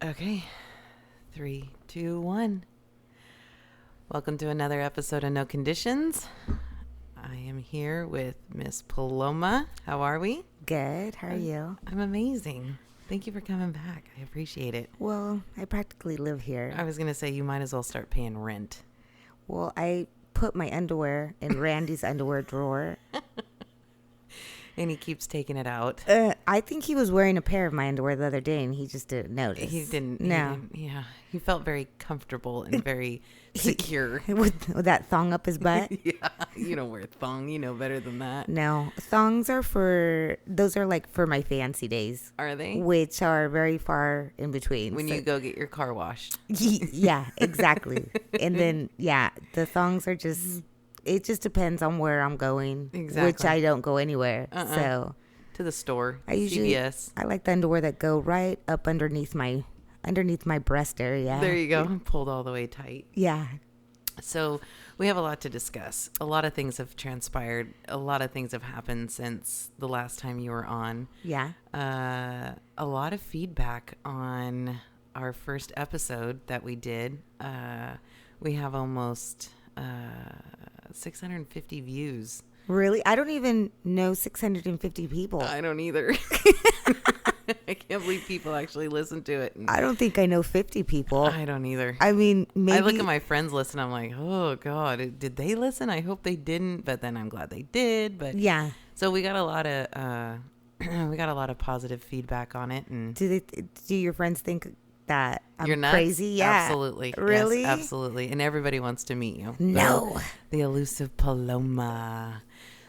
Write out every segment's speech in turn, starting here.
Okay. 3, 2, 1. Welcome to another episode of No Conditions. I am here with Miss Paloma. How are we? Good. How are you? I'm amazing. Thank you for coming back. I appreciate it. Well, I practically live here. I was going to say you might as well start paying rent. Well, I put my underwear in Randy's underwear drawer. And he keeps taking it out. I think he was wearing a pair of my underwear the other day and he just didn't notice. He didn't. No. He felt very comfortable and very secure. with that thong up his butt? Yeah. You don't wear a thong. You know better than that. No. Thongs are those are like for my fancy days. Are they? Which are very far in between. When you go get your car washed. Yeah, exactly. And then, the thongs are just... It just depends on where I'm going. Exactly. Which I don't go anywhere. So to the store. CVS. I like the underwear that go right up underneath my breast area. There you go. Pulled all the way tight. Yeah. So we have a lot to discuss. A lot of things have transpired. A lot of things have happened since the last time you were on. Yeah. A lot of feedback on our first episode that we did. We have almost 650 views. Really? I don't even know 650 people. I don't either. I can't believe people actually listen to it. I don't think I know 50 people. I don't either. I mean, maybe... I look at my friends list and I'm like, oh God, did they listen? I hope they didn't, but then I'm glad they did. But yeah. So we got a lot of positive feedback on it. And do your friends think that I'm you're nuts? Crazy? Yeah. Absolutely. Really? Yes, absolutely. And everybody wants to meet you. No. The elusive Paloma.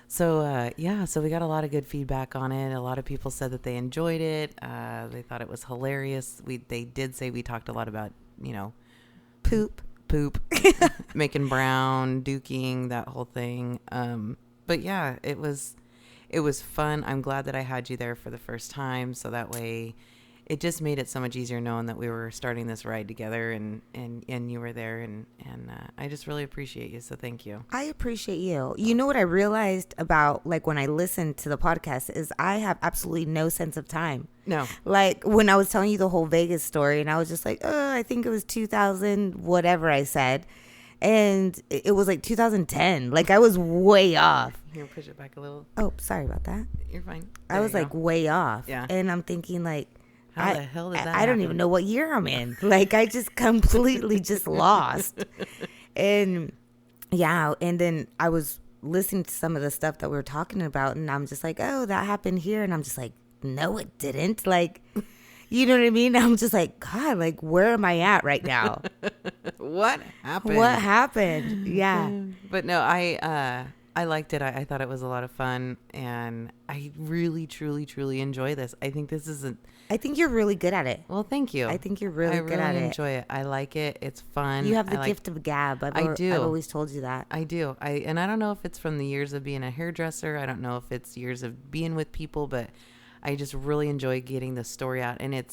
So, so we got a lot of good feedback on it. A lot of people said that they enjoyed it. They thought it was hilarious. They did say we talked a lot about, poop, making brown, duking, that whole thing. But yeah, it was fun. I'm glad that I had you there for the first time. So that way it just made it so much easier knowing that we were starting this ride together and you were there and I just really appreciate you. So thank you. I appreciate you. You know what I realized about like when I listened to the podcast is I have absolutely no sense of time. No. Like when I was telling you the whole Vegas story and I was just like, I think it was 2000, whatever I said. And it was like 2010. Like I was way off. Here, push it back a little. Oh, sorry about that. You're fine. I was like way off. Yeah. And I'm thinking like, how the hell did that I don't even know what year I'm in. Like, I just completely just lost. And, and then I was listening to some of the stuff that we were talking about, and I'm just like, oh, that happened here. And I'm just like, no, it didn't. Like, you know what I mean? I'm just like, God, like, where am I at right now? What happened? What happened? Yeah. But no, I liked it. I thought it was a lot of fun, and I really, truly, truly enjoy this. I think this is I think you're really good at it. Well, thank you. I think you're really good at it. I really enjoy it. I like it. It's fun. You have the gift of gab. I do. I've always told you that. I do. And I don't know if it's from the years of being a hairdresser. I don't know if it's years of being with people, but I just really enjoy getting the story out. And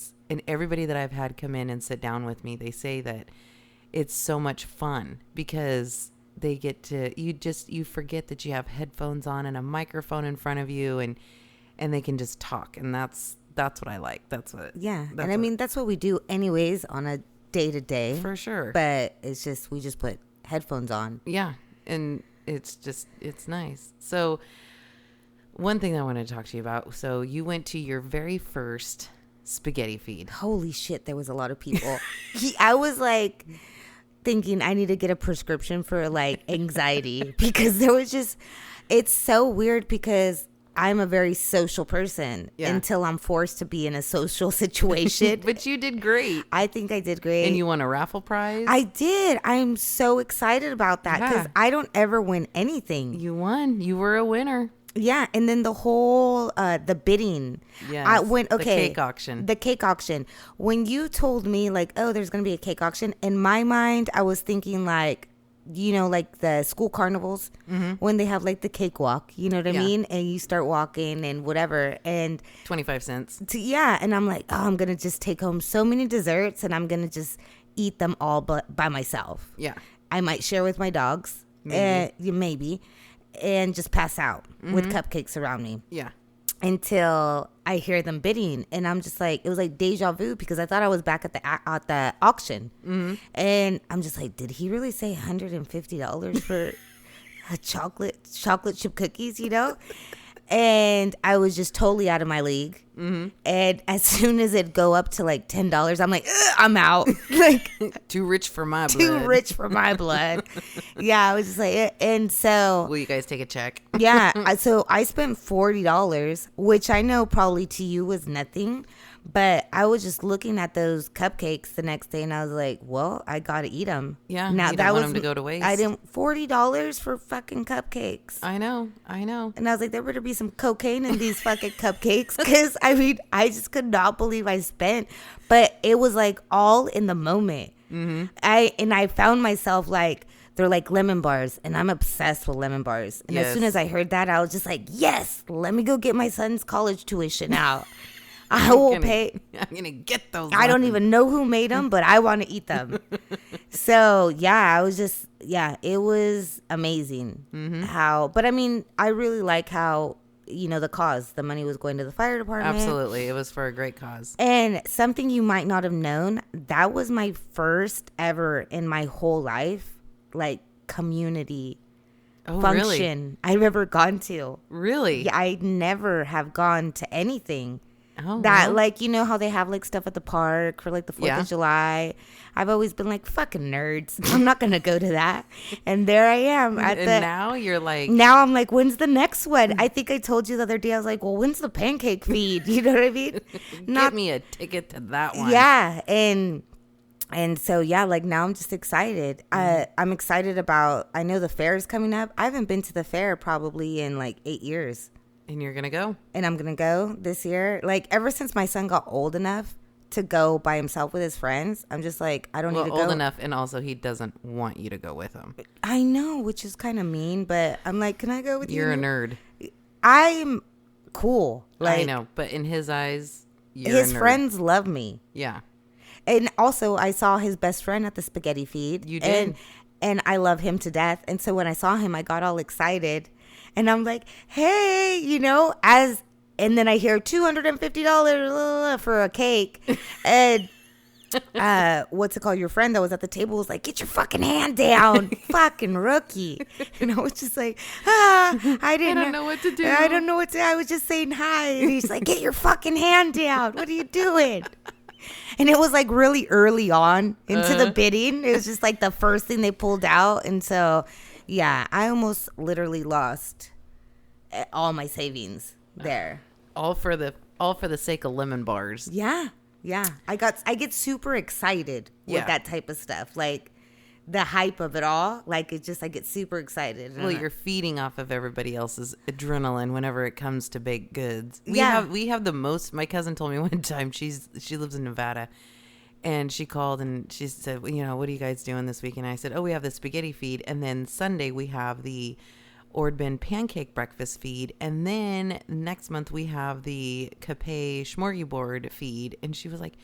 everybody that I've had come in and sit down with me, they say that it's so much fun because they get to, you forget that you have headphones on and a microphone in front of you and they can just talk. And that's what I like. That's what. I mean, that's what we do anyways on a day to day. For sure. But it's just, we just put headphones on. Yeah. And it's nice. So one thing I wanted to talk to you about. So you went to your very first spaghetti feed. Holy shit. There was a lot of people. I was like thinking I need to get a prescription for like anxiety because there was just, it's so weird because I'm a very social person until I'm forced to be in a social situation. But you did great. I think I did great. And you won a raffle prize? I did. I'm so excited about that because I don't ever win anything. You won. You were a winner. Yeah. And then the whole, the bidding. Yes. I went, the cake auction. The cake auction. When you told me like, oh, there's going to be a cake auction, in my mind, I was thinking like, like the school carnivals when they have like the cakewalk, you know what I mean? And you start walking and whatever. And 25 cents. And I'm like, oh, I'm going to just take home so many desserts and I'm going to just eat them all by myself. Yeah. I might share with my dogs. Maybe. And just pass out with cupcakes around me. Yeah. Until I hear them bidding, and I'm just like, it was like deja vu because I thought I was back at the auction, and I'm just like, did he really say $150 for a chocolate chip cookies? You know, and I was just totally out of my league. And as soon as it go up to like $10, I'm like, I'm out. Like Too rich for my blood. too rich for my blood. Yeah, I was just like, and so Will you guys take a check? yeah, so I spent $40, which I know probably to you was nothing, but I was just looking at those cupcakes the next day, and I was like, well, I gotta eat them. Yeah, now you don't want them to go to waste. I didn't $40 for fucking cupcakes. I know. And I was like, there better be some cocaine in these fucking cupcakes, because I mean, I just could not believe I spent, but it was like all in the moment. I found myself like, they're like lemon bars, and I'm obsessed with lemon bars. And as soon as I heard that, I was just like, yes, let me go get my son's college tuition out. I will pay. I'm going to get those. I don't even know who made them, but I want to eat them. So, yeah, I was just, yeah, it was amazing but I mean, I really like how, you know, the money was going to the fire department. Absolutely. It was for a great cause. And something you might not have known, that was my first ever in my whole life, like, community function I've ever gone to. Really? Yeah, I never have gone to anything. Oh, That, well. like, you know how they have, like, stuff at the park for, like, the 4th of July? I've always been like, fucking nerds. I'm not going to go to that. And there I am. And now you're like... Now I'm like, when's the next one? I think I told you the other day, I was like, well, when's the pancake feed? You know what I mean? Get me a ticket to that one. Yeah. And so, yeah, like, now I'm just excited. I'm excited about, I know the fair is coming up. I haven't been to the fair probably in, like, 8 years. And you're going to go? And I'm going to go this year. Like, ever since my son got old enough to go by himself with his friends, I'm just like, I don't need to go. Old enough, and also he doesn't want you to go with him. I know, which is kind of mean, but I'm like, can I go with you? You're a nerd. I'm cool. Like, I know, but in his eyes, you're his a nerd. friends love me. Yeah. And also, I saw his best friend at the spaghetti feed. You did? And I love him to death. And so when I saw him, I got all excited. And I'm like, hey, you know, and then I hear $250 for a cake. And what's it called? Your friend that was at the table was like, get your fucking hand down, fucking rookie. And I was just like, I don't know what to do. I don't know what to, I was just saying hi. And he's like, get your fucking hand down. What are you doing? And it was like really early on into the bidding. It was just like the first thing they pulled out. And so, yeah, I almost literally lost all my savings there. All for the sake of lemon bars. Yeah. Yeah. I get super excited with that type of stuff. Like the hype of it all. Like I get super excited. Well, you're feeding off of everybody else's adrenaline whenever it comes to baked goods. We have the most. My cousin told me one time she lives in Nevada, and she called and she said, you know, what are you guys doing this weekend? And I said, oh, we have the spaghetti feed, and then Sunday we have the Ordban pancake breakfast feed, and then next month we have the Capet smorgasbord feed. And she was like,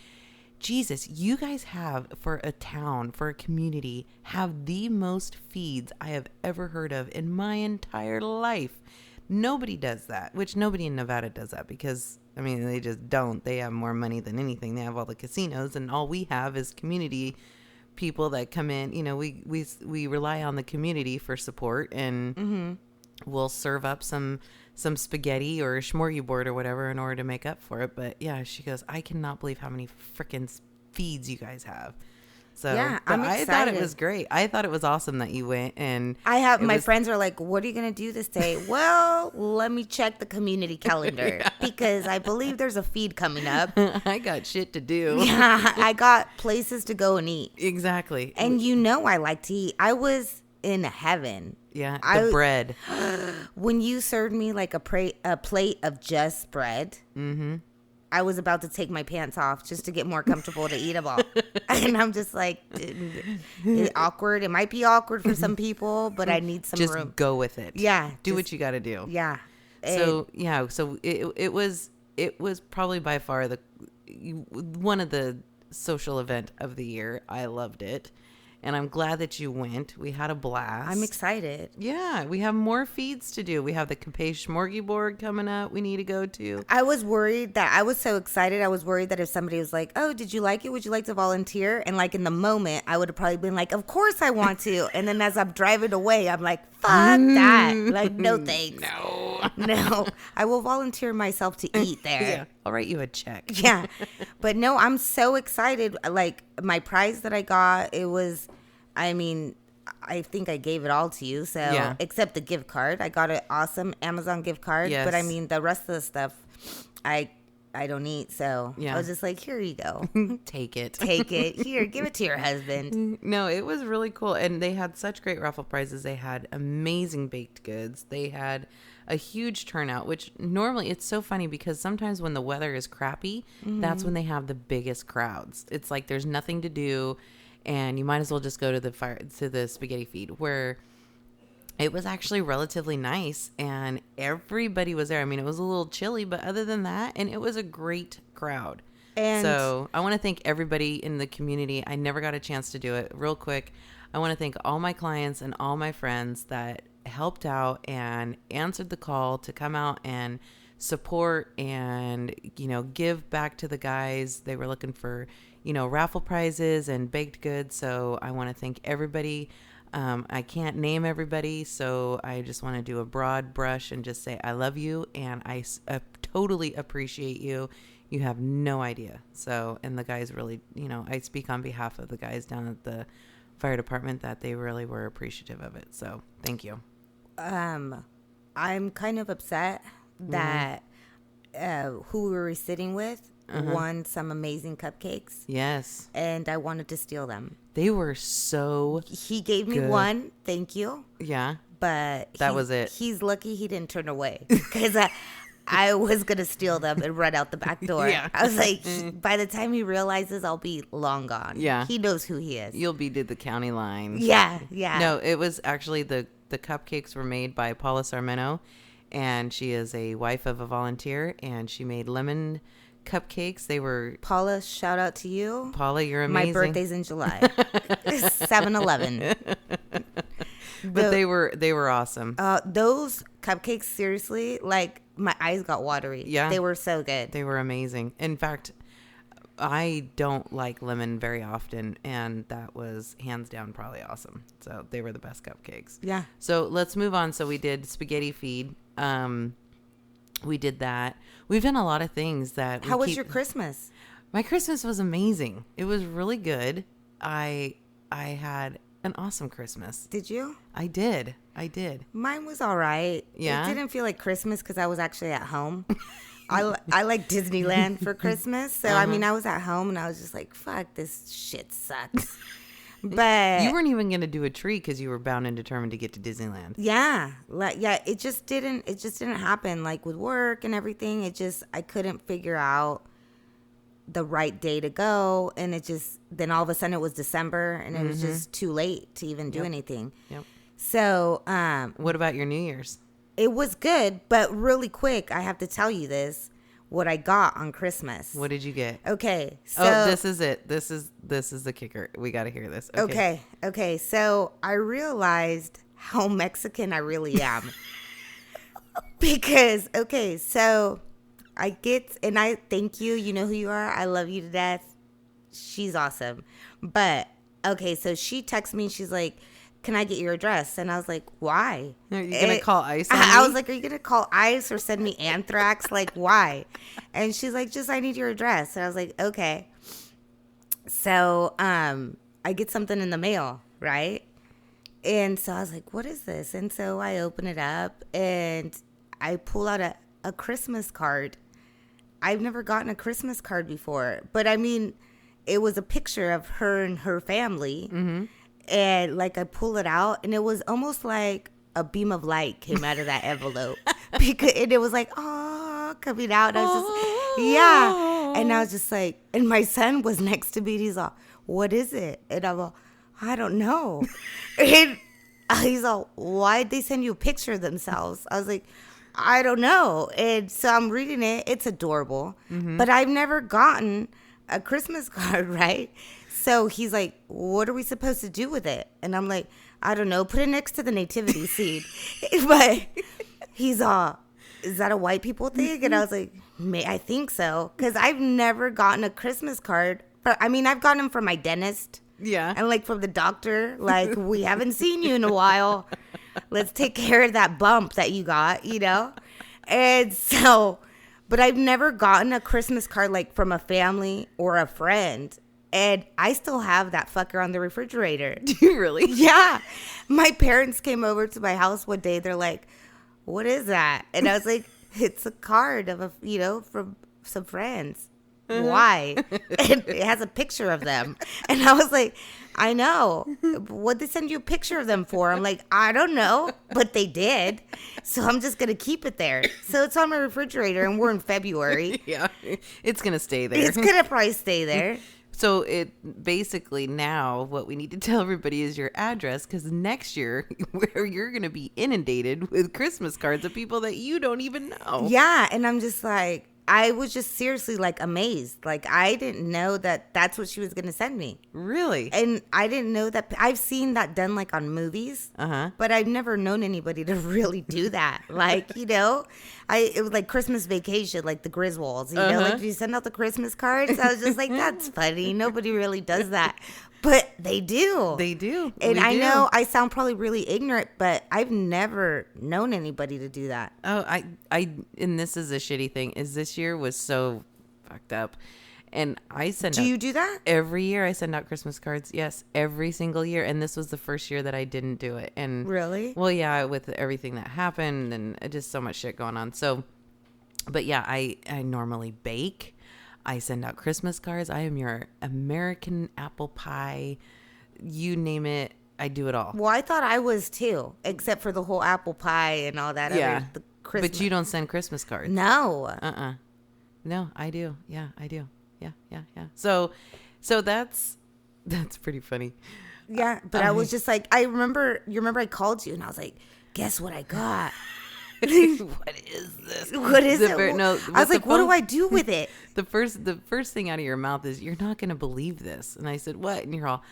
Jesus, you guys have, for a town, for a community, have the most feeds I have ever heard of in my entire life. Nobody does that, which nobody in Nevada does that because, I mean, they just don't. They have more money than anything. They have all the casinos, and all we have is community people that come in. You know, we rely on the community for support, and we'll serve up some spaghetti or a smorgasbord or whatever in order to make up for it. But yeah, she goes, I cannot believe how many freaking feeds you guys have. So yeah, I thought it was great. I thought it was awesome that you went. And my friends are like, what are you going to do this day? Well, let me check the community calendar because I believe there's a feed coming up. I got shit to do. Yeah, I got places to go and eat. Exactly. And you know I like to eat. I was in heaven. Yeah, the bread. When you served me like a plate of just bread, I was about to take my pants off just to get more comfortable to eat them all. And I'm just like, it's awkward. It might be awkward for some people, but I need some just room. Go with it. Yeah. Do what you got to do. Yeah. So it was probably by far one of the social event of the year. I loved it. And I'm glad that you went. We had a blast. I'm excited. Yeah, we have more feeds to do. We have the Campeche Smorgasbord coming up we need to go to. I was worried that I was so excited. I was worried that if somebody was like, oh, did you like it? Would you like to volunteer? And like in the moment, I would have probably been like, of course I want to. And then as I'm driving away, I'm like, fuck that. Like, no thanks. No. I will volunteer myself to eat there. Yeah, I'll write you a check. Yeah. But no, I'm so excited. Like my prize that I got, it was, I mean, I think I gave it all to you. So Yeah. except the gift card, I got an awesome Amazon gift card. Yes. But I mean, the rest of the stuff, I don't eat. So Yeah. I was just like, here you go. Take it. Take it. Here, give it to your husband. No, it was really cool. And they had such great raffle prizes. They had amazing baked goods. They had a huge turnout, which normally it's so funny because sometimes when the weather is crappy, that's when they have the biggest crowds. It's like there's nothing to do and you might as well just go to the spaghetti feed, where it was actually relatively nice and everybody was there. I mean, it was a little chilly, but other than that, and it was a great crowd. And So I want to thank everybody in the community. I never got a chance to do it. Real quick, I want to thank all my clients and all my friends that helped out and answered the call to come out and support and, give back to the guys. They were looking for, raffle prizes and baked goods. So I want to thank everybody. I can't name everybody, so I just want to do a broad brush and just say I love you and I totally appreciate you. You have no idea. So, and the guys really, I speak on behalf of the guys down at the fire department that they really were appreciative of it. So, thank you. I'm kind of upset that who we were sitting with won some amazing cupcakes. Yes. And I wanted to steal them. They were so He gave me good. one. Thank you. Yeah. But That was it. He's lucky he didn't turn away because I was going to steal them and run out the back door. Yeah. I was like, by the time he realizes, I'll be long gone. Yeah. He knows who he is. You'll be did the county line. Yeah. Yeah. No, it was actually the cupcakes were made by Paula Sarmento, and she is a wife of a volunteer, and she made lemon cupcakes. They were Paula, shout out to you. Paula, you're amazing. My birthday's in July. 7-11. But they were awesome. Those cupcakes, seriously, like my eyes got watery. Yeah. They were so good. They were amazing. In fact, I don't like lemon very often, and that was hands down probably awesome. So they were the best cupcakes. Yeah. So let's move on. So we did spaghetti feed. We did that. We've done a lot of things that. How was your Christmas? My Christmas was amazing. It was really good. I had an awesome Christmas. Did you? I did. Mine was all right. Yeah? It didn't feel like Christmas because I was actually at home. I like Disneyland for Christmas. So, I mean, I was at home and I was just like, fuck, this shit sucks. But You weren't even going to do a tree because you were bound and determined to get to Disneyland. yeah, it just didn't happen. Like with work and everything, I couldn't figure out the right day to go. And then all of a sudden it was December and it was just too late to even do anything. Yep. So, What about your New Year's? it was good, but really quick, I have to tell you what I got on Christmas. What did you get? Okay. So, This is it. This is the kicker. We got to hear this. Okay. So I realized how Mexican I really am. Because, so I thank you. You know who you are. I love you to death. She's awesome. But, okay, so she texts me. She's like, can I get your address? And I was like, why? Are you going to call ICE on I me? was like, are you going to call ICE or send me anthrax? Like, why? And she's like, I need your address. And I was like, okay. So, I get something in the mail, right? And so I was like, what is this? And so I open it up and I pull out a Christmas card. I've never gotten a Christmas card before, but I mean, it was a picture of her and her family. Mm-hmm. And like I pull it out and it was almost like a beam of light came out of that envelope and it was like, oh, coming out. And I was just, yeah. And I was just like, and my son was next to me and he's all, what is it? And I'm all, I don't know. And he's all, why'd they send you a picture of themselves? I was like, I don't know. And so I'm reading it. It's adorable, but I've never gotten a Christmas card, right? So he's like, what are we supposed to do with it? And I'm like, I don't know. Put it next to the nativity scene. But he's all, is that a white people thing? And I was like, I think so. Because I've never gotten a Christmas card. I've gotten them from my dentist. Yeah. And like from the doctor. Like, we haven't seen you in a while. Let's take care of that bump that you got, you know? And so, but I've never gotten a Christmas card like from a family or a friend. And I still have that fucker on the refrigerator. Do you really? Yeah. My parents came over to my house one day. They're like, what is that? And I was like, it's a card of from some friends. Why? And it has a picture of them. And I was like, I know. What'd they send you a picture of them for? I'm like, I don't know, but they did. So I'm just going to keep it there. So it's on my refrigerator, and we're in February. Yeah, it's going to stay there. It's going to probably stay there. So it basically now what we need to tell everybody is your address, because next year where you're going to be inundated with Christmas cards of people that you don't even know. Yeah. And I'm just like, I was just seriously like amazed. Like, I didn't know that that's what she was going to send me. Really? And I didn't know that. I've seen that done like on movies, but I've never known anybody to really do that. Like, it was like Christmas Vacation, like the Griswolds, like, you send out the Christmas cards. I was just like, that's funny. Nobody really does that. But they do. They do. And I know I sound probably really ignorant, but I've never known anybody to do that. Oh, and this is a shitty thing, is this year was so fucked up. And I send Do you do that? Every year I send out Christmas cards. Yes, every single year. And this was the first year that I didn't do it. And really? Well, yeah, with everything that happened and just so much shit going on. So, but yeah, I normally bake. I send out Christmas cards. I am your American apple pie. You name it, I do it all. Well, I thought I was too, except for the whole apple pie and all that. Yeah. The Christmas. But you don't send Christmas cards. No. No, I do. Yeah, I do. Yeah. So that's pretty funny. Yeah, but I was just like, you remember I called you and I was like, guess what I got? What is this? What is it? No, I was like, what do I do with it? The first thing out of your mouth is, you're not going to believe this. And I said, what? And you're all,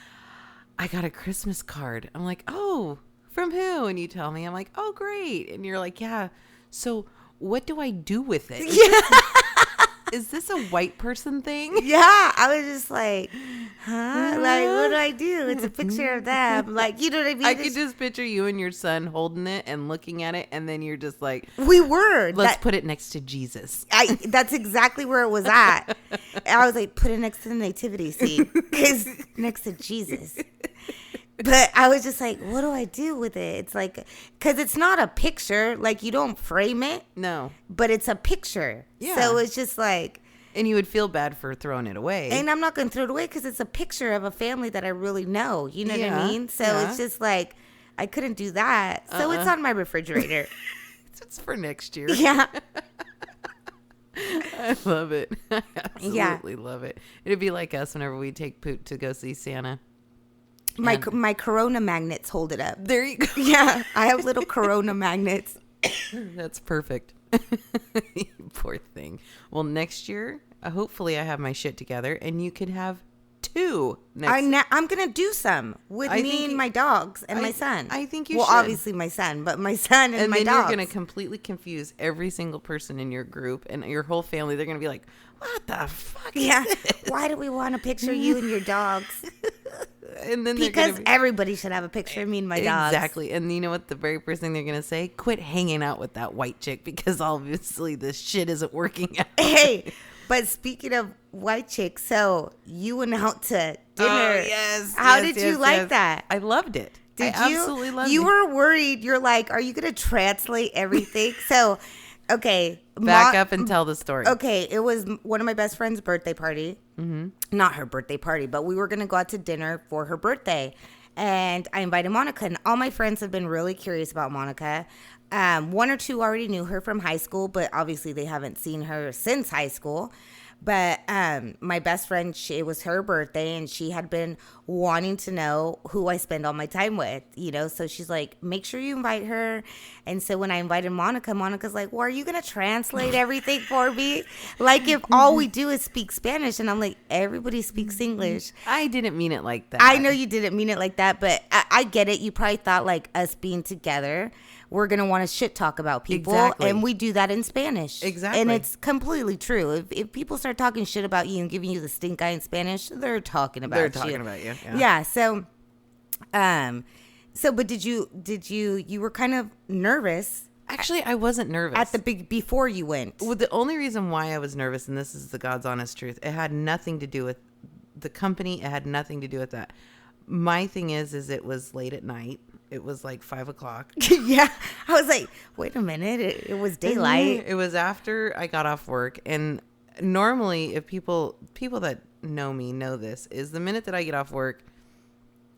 I got a Christmas card. I'm like, oh, from who? And you tell me. I'm like, oh, great. And you're like, yeah. So what do I do with it? Yeah. Is this a white person thing? Yeah. I was just like, huh? Like, what do I do? It's a picture of them. Like, you know what I mean? I could just picture you and your son holding it and looking at it. And then you're just like, we were. Let's put it next to Jesus. That's exactly where it was at. I was like, put it next to the nativity scene. Because next to Jesus. But I was just like, what do I do with it? It's like, because it's not a picture. Like, you don't frame it. No. But it's a picture. Yeah. So it's just like. And you would feel bad for throwing it away. And I'm not going to throw it away because it's a picture of a family that I really know. You know what I mean? So it's just like, I couldn't do that. So it's on my refrigerator. It's for next year. Yeah. I love it. I absolutely love it. It'd be like us whenever we take Poot to go see Santa. My Corona magnets hold it up. There you go. Yeah, I have little Corona magnets. That's perfect. Poor thing. Well, next year, hopefully I have my shit together and you could have 2 next. I'm going to do some with me and my dogs and my son. I think you should. should. Well, obviously my son, but my son and my dogs. And then you're going to completely confuse every single person in your group and your whole family. They're going to be like, what the fuck is this? Why do we want to picture you and your dogs? And then because everybody should have a picture of me and my dogs. Exactly. And you know what? The very first thing they're going to say, quit hanging out with that white chick because obviously this shit isn't working out. Hey, but speaking of white chicks, so you went out to dinner. Oh, yes. How did you like that? I loved it. Did I you? Absolutely loved it. You were worried. You're like, are you going to translate everything? So, okay. Back up and tell the story. Okay. It was one of my best friend's birthday party. Mm-hmm. Not her birthday party, but we were going to go out to dinner for her birthday. And I invited Monica. And all my friends have been really curious about Monica. 1 or 2 already knew her from high school, but obviously they haven't seen her since high school. But my best friend, it was her birthday, and she had been wanting to know who I spend all my time with, you know? So she's like, make sure you invite her. And so when I invited Monica, Monica's like, well, are you going to translate everything for me? Like, if all we do is speak Spanish. And I'm like, everybody speaks English. I didn't mean it like that. I know you didn't mean it like that, but I get it. You probably thought, like, us being together, we're going to want to shit talk about people. Exactly. And we do that in Spanish. Exactly. And it's completely true. If people start talking shit about you and giving you the stink eye in Spanish, they're talking about you. They're talking about you. Yeah. So, but you were kind of nervous. Actually, I wasn't nervous. At the before you went. Well, the only reason why I was nervous, and this is the God's honest truth, it had nothing to do with the company. It had nothing to do with that. My thing is it was late at night. It was like 5:00. Yeah. I was like, wait a minute. It was daylight. It was after I got off work. And normally, if people that know me know this, is the minute that I get off work,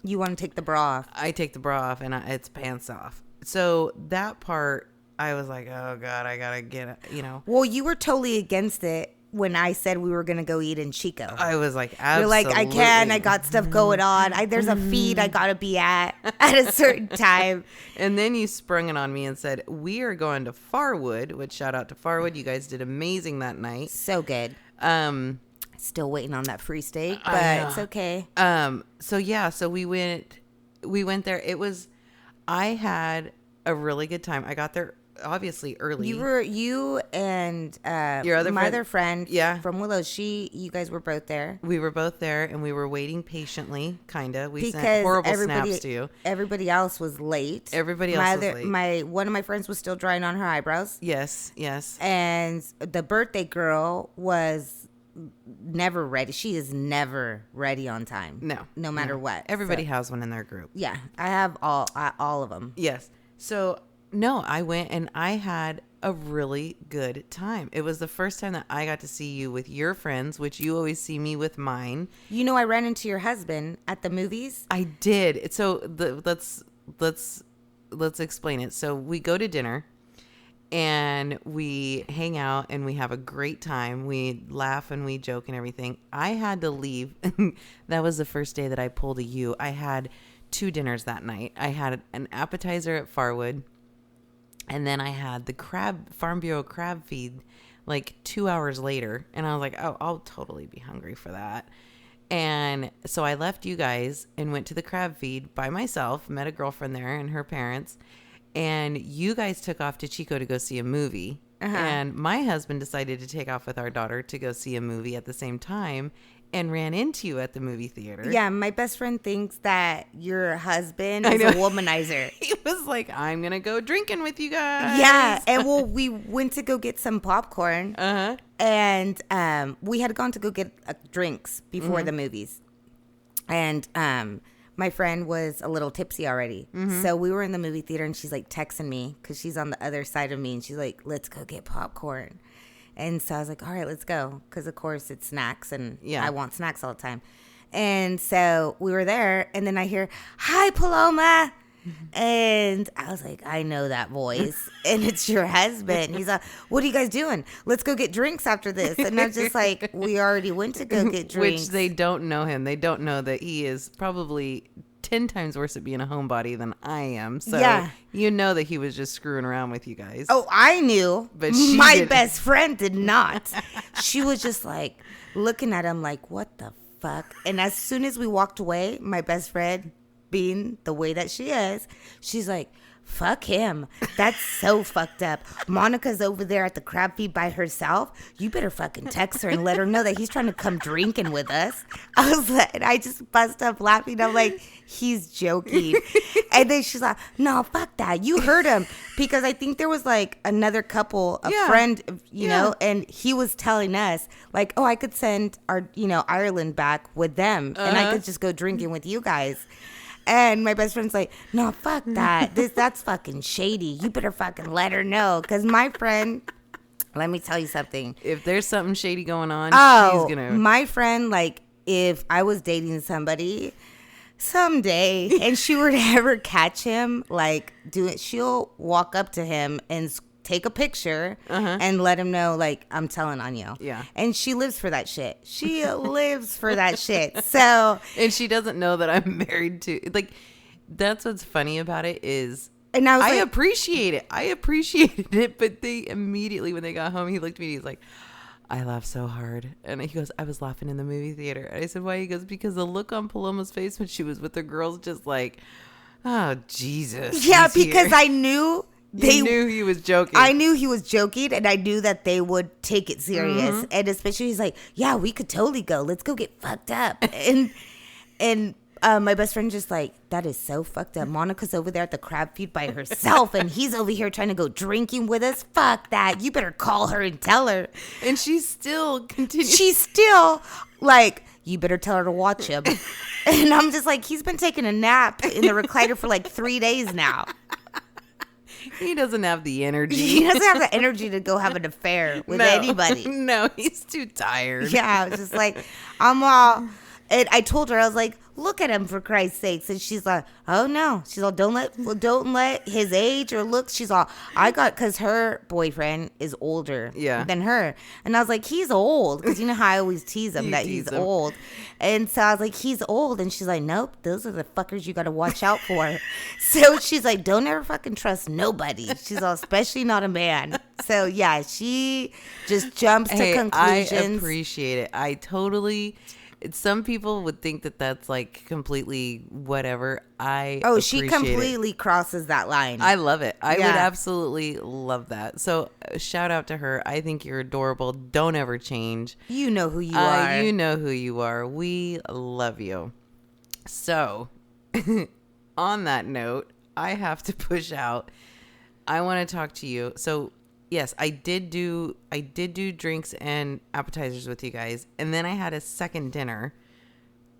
you want to take the bra off. I take the bra off and it's pants off. So that part, I was like, oh God, I got to get it, you know. Well, you were totally against it when I said we were going to go eat in Chico. I was like, absolutely. You're like, I can. I got stuff going on. There's a feed I got to be at a certain time. And then you sprung it on me and said, we are going to Farwood, which shout out to Farwood. You guys did amazing that night. So good. Still waiting on that free steak, but it's okay. So we went there. I had a really good time. I got there obviously early. You and your other friend yeah, from Willow, you guys were both there. We were both there, and we were waiting patiently, kinda. We sent horrible snaps to you. Everybody else was late. Everybody else was late. One of my friends was still drying on her eyebrows. Yes. And the birthday girl was never ready. She is never ready on time. No matter what. Everybody has one in their group. Yeah, I have all of them. Yes. So no, I went and I had a really good time. It was the first time that I got to see you with your friends, which you always see me with mine. You know, I ran into your husband at the movies. I did. So let's explain it. So we go to dinner and we hang out and we have a great time. We laugh and we joke and everything. I had to leave. That was the first day that I pulled a U. I had 2 dinners that night. I had an appetizer at Farwood. And then I had the Farm Bureau crab feed like 2 hours later. And I was like, oh, I'll totally be hungry for that. And so I left you guys and went to the crab feed by myself, met a girlfriend there and her parents. And you guys took off to Chico to go see a movie. Uh-huh. And my husband decided to take off with our daughter to go see a movie at the same time. And ran into you at the movie theater. Yeah, my best friend thinks that your husband is a womanizer. He was like, I'm going to go drinking with you guys. Yeah, and we went to go get some popcorn. Uh-huh. And we had gone to go get drinks before the movies. And my friend was a little tipsy already. Mm-hmm. So we were in the movie theater and she's like texting me because she's on the other side of me. And she's like, let's go get popcorn. And so I was like, all right, let's go. Because, of course, it's snacks. And I want snacks all the time. And so we were there. And then I hear, hi, Paloma. And I was like, I know that voice. And it's your husband. He's like, what are you guys doing? Let's go get drinks after this. And I'm just like, we already went to go get drinks. Which they don't know him. They don't know that he is probably 10 times worse at being a homebody than I am. So you know that he was just screwing around with you guys. Oh, I knew. But my best friend did not. She was just like looking at him like, what the fuck? And as soon as we walked away, my best friend, being the way that she is, she's like, fuck him. That's so fucked up. Monica's over there at the crab feed by herself. You better fucking text her and let her know that he's trying to come drinking with us. I was like, I just bust up laughing. I'm like, he's joking. And then she's like, no, fuck that. You heard him. Because I think there was like another couple, a friend, you know, and he was telling us like, oh, I could send our, Ireland back with them. And I could just go drinking with you guys. And my best friend's like, no, fuck that. That's fucking shady. You better fucking let her know. Because my friend, let me tell you something. If there's something shady going on, she's going to. My friend, like, if I was dating somebody someday and she were to ever catch him, like, she'll walk up to him and take a picture and let him know, like, I'm telling on you. Yeah. And she lives for that shit. She lives for that shit. So. And she doesn't know that I'm married to, like, that's what's funny about it is, And I was I like, appreciate it. I appreciated it. But they immediately, when they got home, he looked at me and he's like, I laughed so hard. And he goes, I was laughing in the movie theater. And I said, why? He goes, because the look on Paloma's face when she was with the girls, just like, oh, Jesus. yeah, he's because here. I knew You knew he was joking. I knew he was joking, and I knew that they would take it serious. Mm-hmm. And especially, he's like, yeah, we could totally go. Let's go get fucked up. And my best friend just like, that is so fucked up. Monica's over there at the crab feed by herself, and he's over here trying to go drinking with us. Fuck that. You better call her and tell her. And she still continues. She's still like, you better tell her to watch him. And I'm just like, he's been taking a nap in the recliner for like 3 days now. He doesn't have the energy. He doesn't have the energy to go have an affair with anybody. No, he's too tired. Yeah, I was just like, I'm all, and I told her, I was like, look at him for Christ's sakes. And she's like, oh no. She's all, don't let his age or looks. She's all, because her boyfriend is older than her. And I was like, he's old. Because you know how I always tease him that he's old. And so I was like, he's old. And she's like, nope, those are the fuckers you got to watch out for. So she's like, don't ever fucking trust nobody. She's all, especially not a man. So yeah, she just jumps to conclusions. I appreciate it. I totally... Some people would think that that's like completely whatever. She completely crosses that line. I love it. I would absolutely love that. So shout out to her. I think you're adorable. Don't ever change. You know who you are. You know who you are. We love you. So on that note, I have to push out. I want to talk to you. So yes, I did do drinks and appetizers with you guys. And then I had a second dinner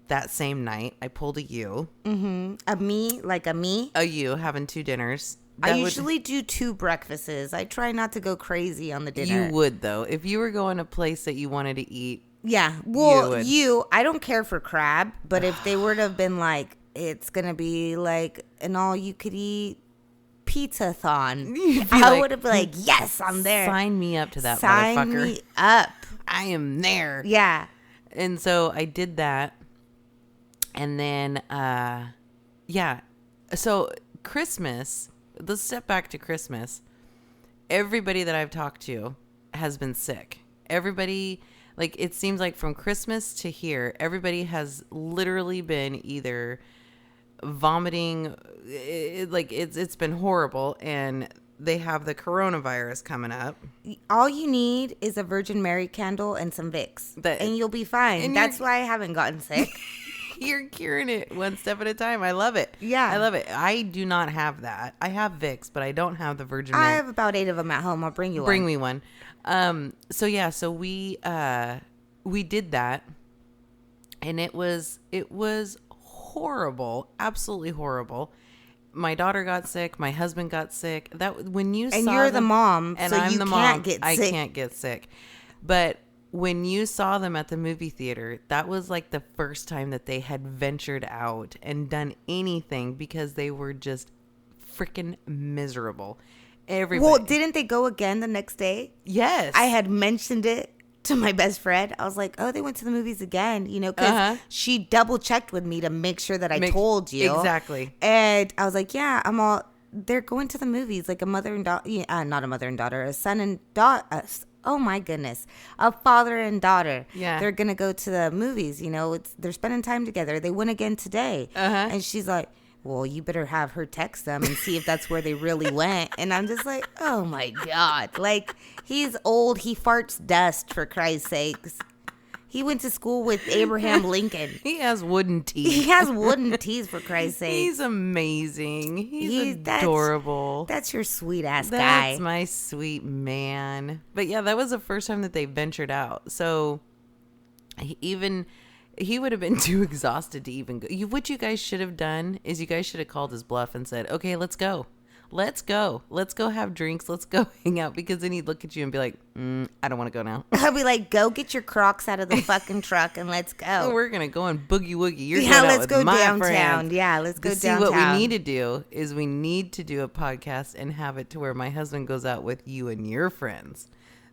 that same night. I pulled a you. Mm-hmm. A me? A you, having 2 dinners. I usually do 2 breakfasts. I try not to go crazy on the dinner. You would, though. If you were going to a place that you wanted to eat. Yeah. Well, I don't care for crab. But if they were to have been like, it's going to be like an all-you-could-eat pizza-thon, I would have been like, yes, I'm there. Sign me up to that, motherfucker. Sign me up. I am there. Yeah. And so I did that. And then, so Christmas, let's step back to Christmas. Everybody that I've talked to has been sick. Everybody, like, it seems like from Christmas to here, everybody has literally been either vomiting, it's been horrible, and they have the coronavirus coming up. All you need is a Virgin Mary candle and some Vicks, and you'll be fine. That's why I haven't gotten sick. You're curing it one step at a time. I love it. Yeah, I love it. I do not have that. I have Vicks, but I don't have the Virgin Mary. I have about 8 of them at home. I'll bring you one. Bring me one. So we did that, and it was horrible, absolutely horrible. My daughter got sick. My husband got sick. And you're the mom, and so I'm you the can't mom. get I sick. can't get sick. But when you saw them at the movie theater, that was like the first time that they had ventured out and done anything, because they were just freaking miserable. Everybody. Well, didn't they go again the next day? Yes. I had mentioned it to my best friend. I was like, oh, they went to the movies again, because she double checked with me to make sure that I told you. Exactly. And I was like, yeah, they're going to the movies, like a mother and daughter, not a mother and daughter, a son and daughter. Oh my goodness, a father and daughter. Yeah. They're going to go to the movies, they're spending time together. They went again today. And she's like, well, you better have her text them and see if that's where they really went. And I'm just like, oh my God. Like, he's old. He farts dust, for Christ's sakes. He went to school with Abraham Lincoln. He has wooden teeth. He has wooden teeth, for Christ's sake. He's amazing. He's adorable. That's your sweet ass guy. That's my sweet man. But yeah, that was the first time that they ventured out. So he would have been too exhausted to even go. What you guys should have done is you guys should have called his bluff and said, okay, let's go. let's go have drinks, let's go hang out, because then he'd look at you and be like, I don't want to go now. I'll be like, go get your Crocs out of the fucking truck and let's go. We're gonna go and boogie woogie. You're yeah, going out let's with go my downtown. friends. Yeah, let's go See, downtown. what we need to do is we need to do a podcast and have it to where my husband goes out with you and your friends.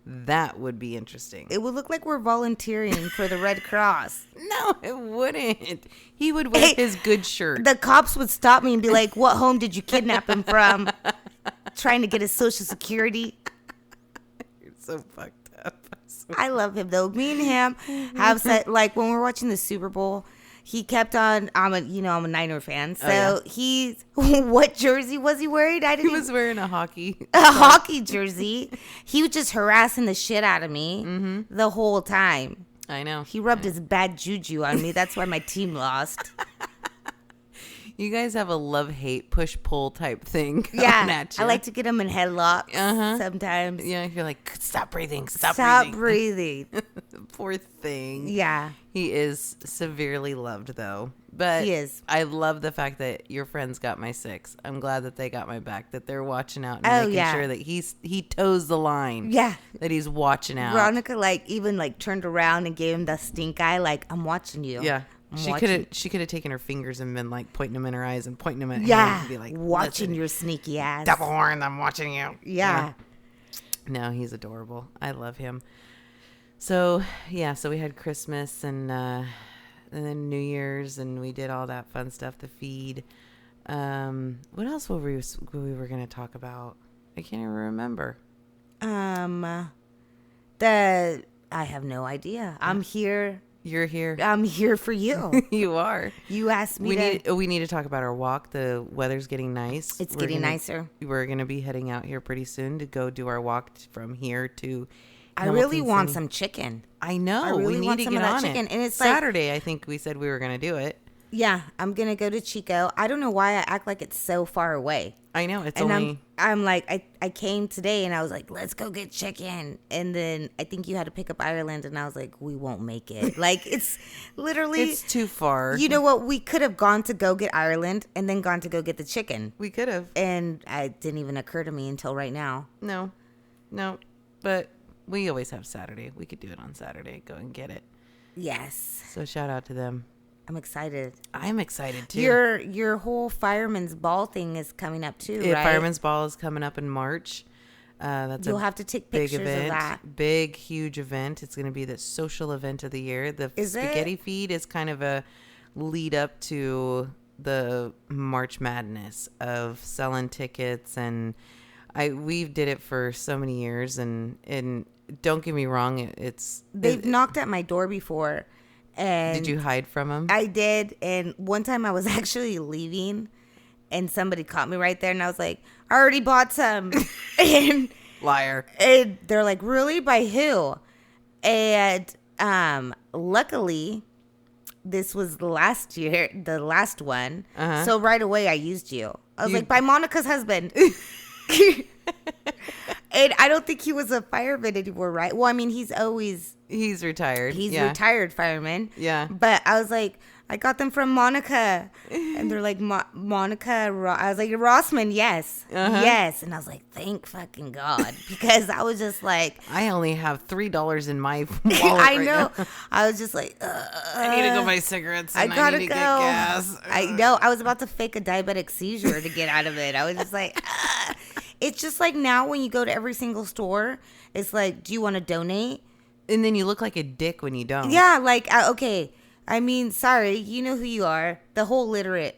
That would be interesting. It would look like we're volunteering for the Red Cross. No, it wouldn't. He would wear his good shirt. The cops would stop me and be like, what home did you kidnap him from? Trying to get his Social Security. You're so fucked up. I love him, though. Me and him have said, like, when we're watching the Super Bowl, he kept on, I'm a Niner fan. So he's, what jersey was he wearing? He was wearing a hockey. Hockey jersey. He was just harassing the shit out of me the whole time. I know. He rubbed his bad juju on me. That's why my team lost. You guys have a love-hate, push-pull type thing going at you. I like to get him in headlocks sometimes. Yeah, you're like, stop breathing, stop breathing. Poor thing. Yeah. He is severely loved, though. But he is. I love the fact that your friends got my 6. I'm glad that they got my back, that they're watching out and making sure that he toes the line. Yeah. That he's watching out. Veronica, even turned around and gave him the stink eye, like, I'm watching you. Yeah. She could have taken her fingers and been like pointing them in her eyes and pointing them at him and be like, watching your sneaky ass. Double horn, I'm watching you. Yeah. No, he's adorable. I love him. So we had Christmas and then New Year's, and we did all that fun stuff, the feed. What else were we going to talk about? I can't even remember. I have no idea. I'm here. You're here. I'm here for you. You are. You asked me we need to talk about our walk. The weather's getting nice. It's getting nicer. We're going to be heading out here pretty soon to go do our walk from here to I really want some chicken. I know. I really we want need to some get of that on chicken. it. And it's Saturday, I think we said we were going to do it. Yeah, I'm going to go to Chico. I don't know why I act like it's so far away. I know. It's and only... I'm like, I came today and I was like, let's go get chicken. And then I think you had to pick up Ireland and I was like, we won't make it. Like, it's literally... It's too far. You know what? We could have gone to go get Ireland and then gone to go get the chicken. We could have. And it didn't even occur to me until right now. No. But we always have Saturday. We could do it on Saturday. Go and get it. Yes. So shout out to them. I'm excited. I'm excited too. Your whole Fireman's Ball thing is coming up too, right? Fireman's Ball is coming up in March. You'll have to take pictures of that. Big, huge event. It's going to be the social event of the year. The spaghetti feed is kind of a lead up to the March Madness of selling tickets, and we did it for so many years, and don't get me wrong, they've knocked at my door before. And did you hide from them? I did. And one time I was actually leaving and somebody caught me right there and I was like, I already bought some. And liar. And they're like, really? By who? And luckily this was the last one. Uh-huh. So right away I used you. I was like, by Monica's husband. And I don't think he was a fireman anymore, right? Well, I mean, he's retired. He's retired fireman. Yeah. But I was like, I got them from Monica. And they're like, Monica. I was like, Rossman, yes. Uh-huh. Yes. And I was like, thank fucking God. Because I was just like. I only have $3 in my wallet I know. Now. I was just like. I need to go buy cigarettes and I need to get gas. I know. I was about to fake a diabetic seizure to get out of it. I was just like. It's just like now when you go to every single store, it's like, do you want to donate? And then you look like a dick when you don't. Yeah, like, okay. I mean, sorry, you know who you are. The whole literacy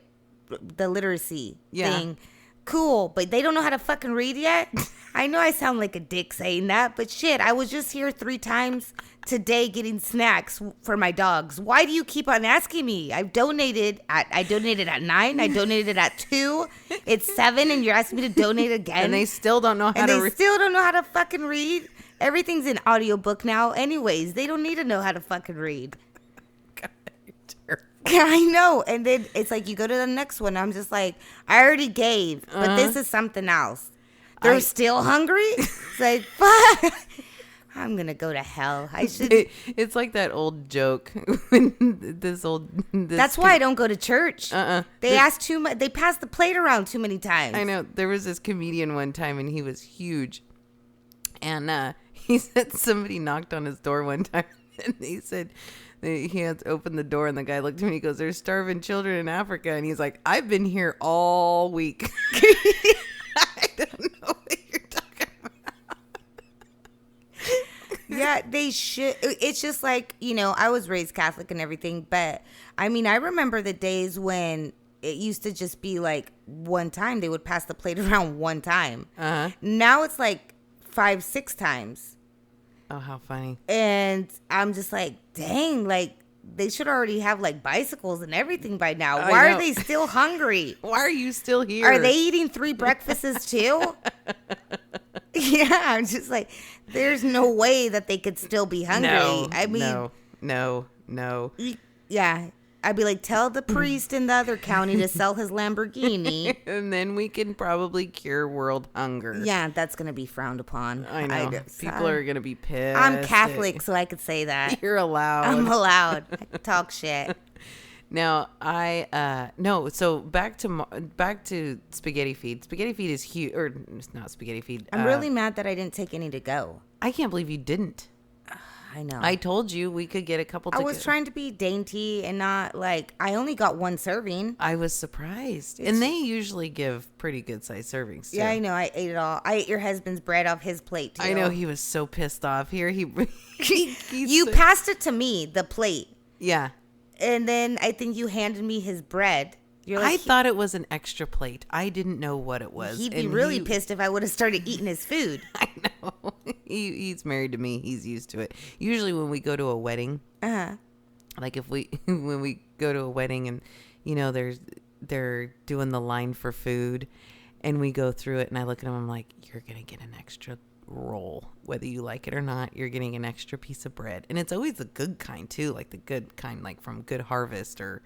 thing. Cool, but they don't know how to fucking read yet? I know I sound like a dick saying that, but shit, I was just here 3 times today getting snacks for my dogs. Why do you keep on asking me? I donated at 9. I donated at 2. It's 7, and you're asking me to donate again. And they still don't know how to read. And they still don't know how to fucking read. Everything's in audiobook now anyways. They don't need to know how to fucking read. God, you're terrible. I know. And then it's like you go to the next one. I'm just like, I already gave, but this is something else. They're still hungry? It's like, fuck. I'm going to go to hell. I should. It's like that old joke. This That's why I don't go to church. They This- ask too much. They pass the plate around too many times. I know. There was this comedian one time, and he was huge. And he said somebody knocked on his door one time, and he said he had to open the door, and the guy looked at him and he goes, "There's starving children in Africa." And he's like, "I've been here all week." I don't know what you're talking about. Yeah, they should. It's just like, I was raised Catholic and everything, but I mean, I remember the days when it used to just be like one time they would pass the plate around one time. Now it's like 5-6 times. Oh, how funny. And I'm just like, dang, like they should already have like bicycles and everything by now. I Why know. are they still hungry? Why are you still here? Are they eating 3 breakfasts too? Yeah, I'm just like, there's no way that they could still be hungry. No, I mean, no. yeah. I'd be like, tell the priest in the other county to sell his Lamborghini. And then we can probably cure world hunger. Yeah, that's going to be frowned upon. I know. People are going to be pissed. I'm Catholic, so I could say that. You're allowed. I'm allowed. I can talk shit. Now, no, so back to spaghetti feed. Spaghetti feed is huge, or it's not spaghetti feed. I'm really mad that I didn't take any to go. I can't believe you didn't. I know. I told you we could get a couple I was trying to be dainty and not like, I only got 1 serving. I was surprised. And they usually give pretty good sized servings, too. Yeah, I know. I ate it all. I ate your husband's bread off his plate, too. I know. He was so pissed off. Here, You passed it to me, the plate. Yeah. And then I think you handed me his bread. You're I like, thought it was an extra plate. I didn't know what it was. he'd be And really pissed if I would have started eating his food. I know. He's married to me. He's used to it. Usually when we go to a wedding, like if when we go to a wedding and, they're doing the line for food and we go through it and I look at them, I'm like, you're going to get an extra roll, whether you like it or not. You're getting an extra piece of bread. And it's always the good kind too, like the good kind, like from Good Harvest or,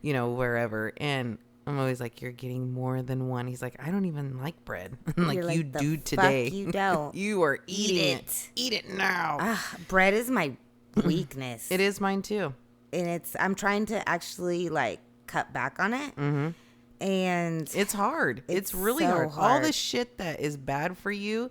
wherever. And I'm always like, you're getting more than one. He's like, I don't even like bread. I'm like, you do today. You don't. You are eating Eat it. Eat it now. Bread is my weakness. It is mine too. And I'm trying to actually like cut back on it. Mm-hmm. And it's hard. It's really so hard. All the shit that is bad for you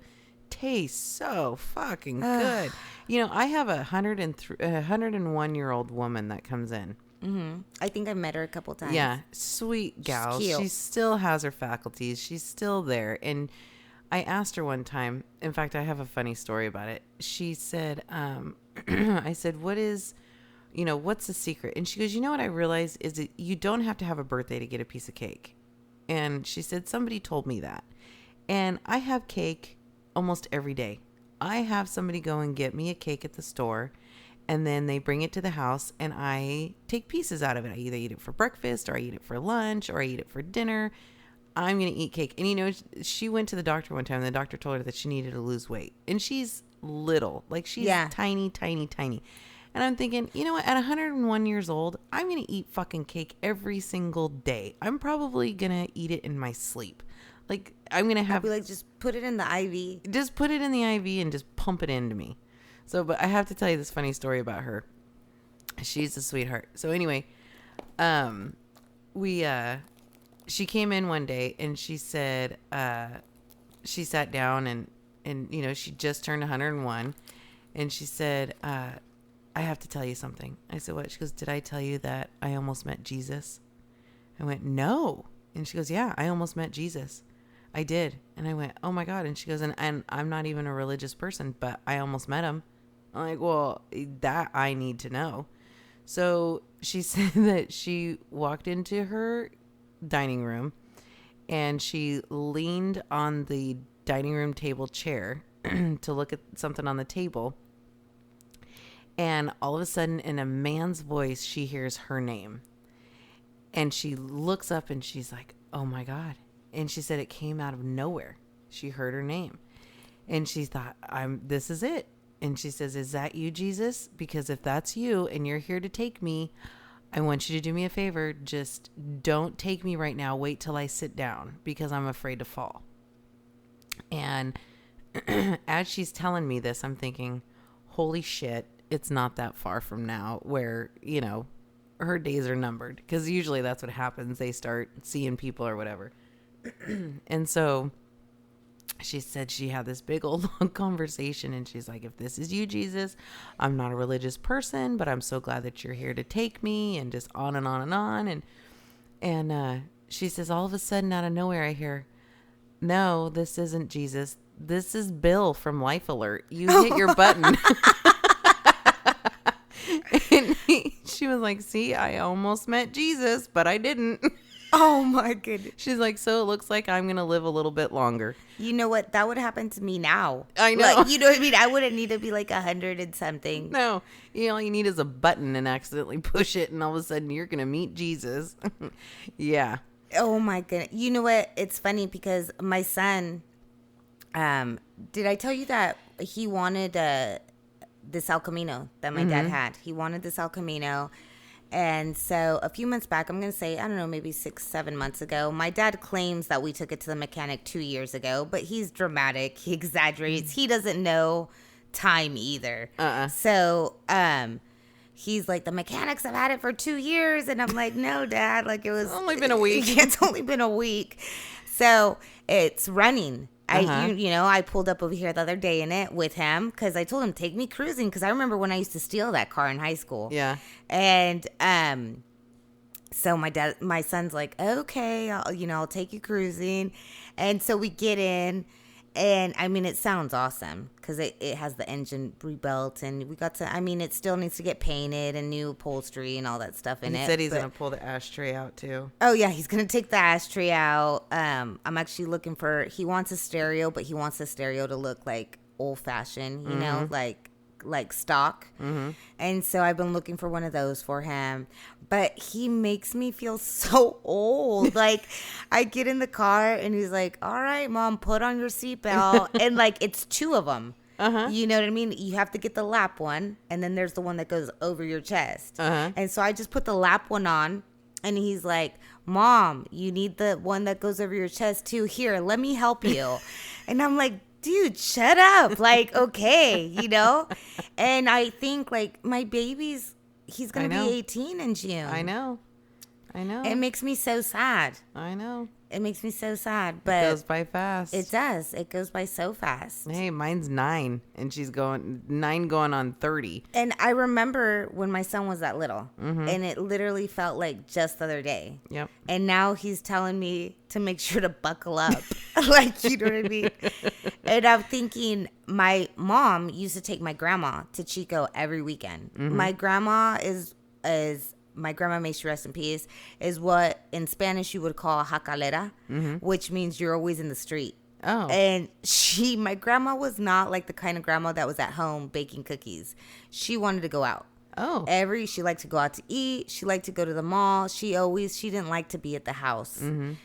tastes so fucking good. I have a 101-year-old woman that comes in. Mm-hmm. I think I met her a couple times. Yeah, sweet gal. She still has her faculties. She's still there. And I asked her one time, in fact, I have a funny story about it. She said, I said, what's the secret? And she goes, what I realized is that you don't have to have a birthday to get a piece of cake. And she said, somebody told me that. And I have cake almost every day. I have somebody go and get me a cake at the store. And then they bring it to the house and I take pieces out of it. I either eat it for breakfast or I eat it for lunch or I eat it for dinner. I'm going to eat cake. And, she went to the doctor one time and the doctor told her that she needed to lose weight. And she's little. Like she's tiny, tiny, tiny. And I'm thinking, what? At 101 years old, I'm going to eat fucking cake every single day. I'm probably going to eat it in my sleep. Like I'm going to have. I'd be like, just put it in the IV. Just put it in the IV and just pump it into me. So, but I have to tell you this funny story about her. She's a sweetheart. So anyway, she came in one day and she said, she sat down and she just turned 101 and she said, I have to tell you something. I said, what? She goes, did I tell you that I almost met Jesus? I went, no. And she goes, yeah, I almost met Jesus. I did. And I went, oh my God. And she goes, and I'm not even a religious person, but I almost met him. I'm like, well, that I need to know. So she said that she walked into her dining room and she leaned on the dining room table chair to look at something on the table. And all of a sudden, in a man's voice, she hears her name. And she looks up and she's like, oh my God. And she said it came out of nowhere. She heard her name. And she thought, this is it. And she says, is that you, Jesus? Because if that's you and you're here to take me, I want you to do me a favor. Just don't take me right now. Wait till I sit down because I'm afraid to fall. And as she's telling me this, I'm thinking, holy shit, it's not that far from now where, her days are numbered. Because usually that's what happens. They start seeing people or whatever. And so she said she had this big old long conversation, and she's like, if this is you, Jesus, I'm not a religious person, but I'm so glad that you're here to take me, and just on and on and on. And she says, all of a sudden, out of nowhere, I hear, no, this isn't Jesus. This is Bill from Life Alert. You hit your button. And she was like, see, I almost met Jesus, but I didn't. Oh my goodness. She's like, so it looks like I'm going to live a little bit longer. You know what? That would happen to me now. I know. Like, you know what I mean? I wouldn't need to be like 100 and something. No, all you need is a button and accidentally push it, and all of a sudden you're going to meet Jesus. Yeah. Oh my goodness. You know what? It's funny because my son, did I tell you that he wanted this El Camino that my dad had? He wanted this El Camino. And so a few months back, I'm going to say, I don't know, maybe 6-7 months ago, my dad claims that we took it to the mechanic 2 years ago, but he's dramatic. He exaggerates. He doesn't know time either. So he's like, the mechanics have had it for 2 years. And I'm like, no, Dad, like it was only been a week. It's only been a week. So it's running. I pulled up over here the other day in it with him because I told him, take me cruising, because I remember when I used to steal that car in high school. Yeah. And so my son's like, okay, I'll take you cruising. And so we get in, and I mean, it sounds awesome because it has the engine rebuilt, and it still needs to get painted and new upholstery and all that stuff in it. He said he's going to pull the ashtray out too. Oh yeah, he's going to take the ashtray out. I'm actually looking he wants a stereo, but he wants the stereo to look like old fashioned, you know, like stock. And so I've been looking for one of those for him, but he makes me feel so old. Like I get in the car and he's like, all right, Mom, put on your seatbelt. And like, it's two of them. You know what I mean? You have to get the lap one, and then there's the one that goes over your chest. And so I just put the lap one on, and he's like, Mom, you need the one that goes over your chest too. Here, let me help you. And I'm like, dude, shut up. Like, okay, And I think, like, my baby's, he's going to be 18 in June. I know. It makes me so sad. I know. It makes me so sad. But it goes by fast. It does. It goes by so fast. Hey, mine's 9, and she's 9 going on 30. And I remember when my son was that little, and it literally felt like just the other day. Yep. And now he's telling me to make sure to buckle up. Like, you know what I mean? And I'm thinking, my mom used to take my grandma to Chico every weekend. My grandma my grandma, may she rest in peace, is what in Spanish you would call jacalera, which means you're always in the street. Oh. And my grandma was not like the kind of grandma that was at home baking cookies. She wanted to go out. Oh. She liked to go out to eat. She liked to go to the mall. She didn't like to be at the house. I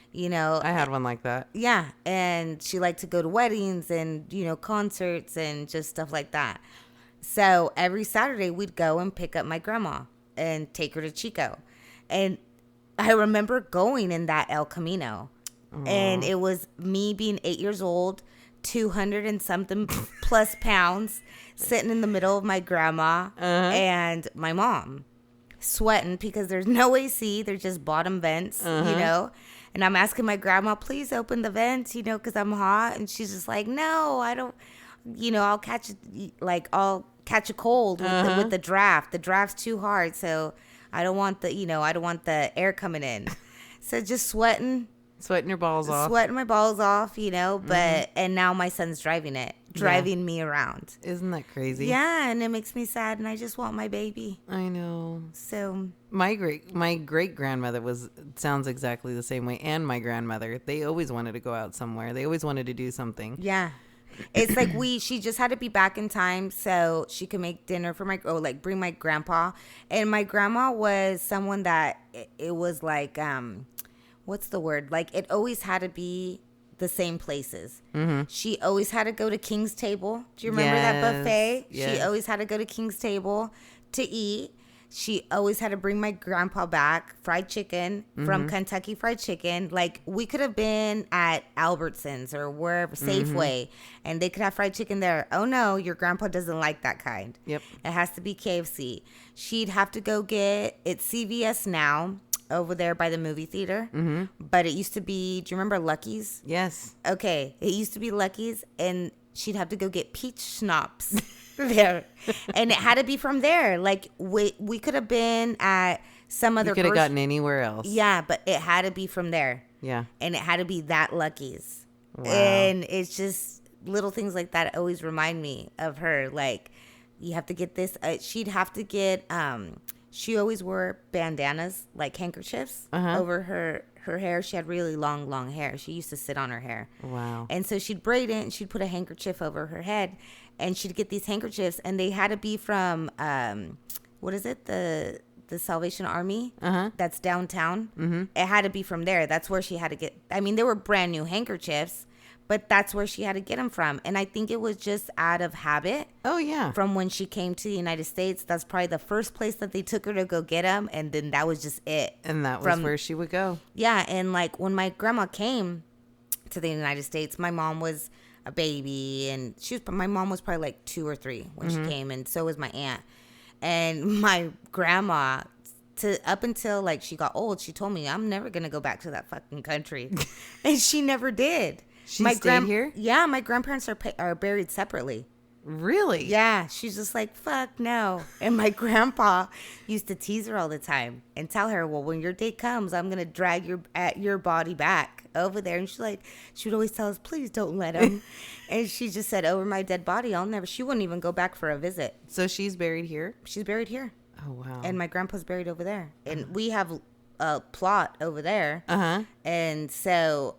had one like that. Yeah. And she liked to go to weddings and, concerts and just stuff like that. So every Saturday we'd go and pick up my grandma and take her to Chico. And I remember going in that El Camino. Aww. And it was me being 8 years old, 200 and something plus pounds, sitting in the middle of my grandma and my mom, sweating because there's no AC. They're just bottom vents, And I'm asking my grandma, please open the vents, because I'm hot. And she's just like, no, I don't, I'll catch a cold with the draft. The draft's too hard, so I don't want the air coming in. So just sweating your balls off. Sweating my balls off, but and now my son's driving me around. Isn't that crazy? Yeah, and it makes me sad, and I just want my baby. I know. So my great grandmother sounds exactly the same way, and my grandmother, they always wanted to go out somewhere. They always wanted to do something. Yeah. It's like she just had to be back in time so she could make dinner for bring my grandpa. And my grandma was someone that it was like, what's the word? Like, it always had to be the same places. She always had to go to King's Table. Do you remember that buffet? Yes. She always had to go to King's Table to eat. She always had to bring my grandpa back fried chicken from Kentucky Fried Chicken. Like, we could have been at Albertsons or wherever, Safeway, and they could have fried chicken there. Oh, no, your grandpa doesn't like that kind. Yep. It has to be KFC. She'd have to go get, it's CVS now, over there by the movie theater. But it used to be, do you remember Lucky's? Yes. Okay, it used to be Lucky's, and she'd have to go get peach schnapps there, and it had to be from there. Like, we could have been at some other. You could have gotten anywhere else. Yeah, but it had to be from there. Yeah, and it had to be that Lucky's. Wow. And it's just little things like that always remind me of her. Like, you have to get this. She'd have to get. She always wore bandanas, like handkerchiefs, over her hair. She had really long hair. She used to sit on her hair. Wow. And so she'd braid it and she'd put a handkerchief over her head, and she'd get these handkerchiefs, and they had to be from, what is it? The Salvation Army that's downtown. It had to be from there. That's where she had to get, I mean, they were brand new handkerchiefs, but that's where she had to get them from. And I think it was just out of habit. Oh, yeah. From when she came to the United States. That's probably the first place that they took her to go get them. And then that was just it. And that was where she would go. Yeah. And like when my grandma came to the United States, my mom was a baby. And my mom was probably like 2 or 3 when she came. And so was my aunt. And my grandma, up until like she got old, she told me, I'm never going to go back to that fucking country. And she never did. She stayed here? Yeah, my grandparents are buried separately. Really? Yeah, she's just like, fuck no. And my grandpa used to tease her all the time and tell her, well, when your day comes, I'm going to drag your body back over there. And she would always tell us, please don't let him. And she just said, over my dead body, she wouldn't even go back for a visit. So she's buried here? She's buried here. Oh, wow. And my grandpa's buried over there. And we have a plot over there. And so,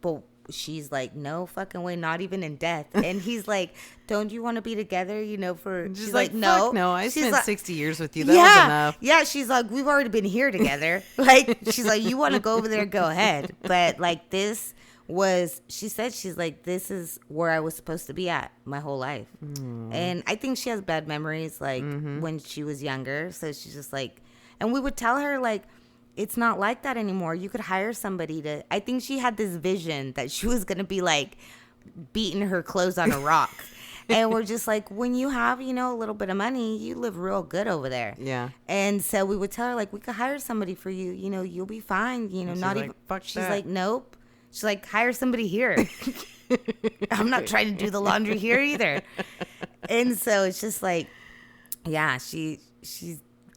but she's like, no fucking way, not even in death. And he's like, don't you want to be together, she's like, no. Fuck no, I she's spent like, 60 years with you. That was enough. Yeah, she's like, we've already been here together. Like, she's like, you want to go over there, go ahead. But like, she's like, this is where I was supposed to be at my whole life. And I think she has bad memories, like when she was younger. So she's just like, and we would tell her like, it's not like that anymore. You could hire somebody to, I think she had this vision that she was going to be like beating her clothes on a rock. And we're just like, when you have, a little bit of money, you live real good over there. Yeah. And so we would tell her like, we could hire somebody for you, you'll be fine, not even, fuck she's that. like, nope. She's like, hire somebody here. I'm not trying to do the laundry here either. And so it's just like, yeah, she's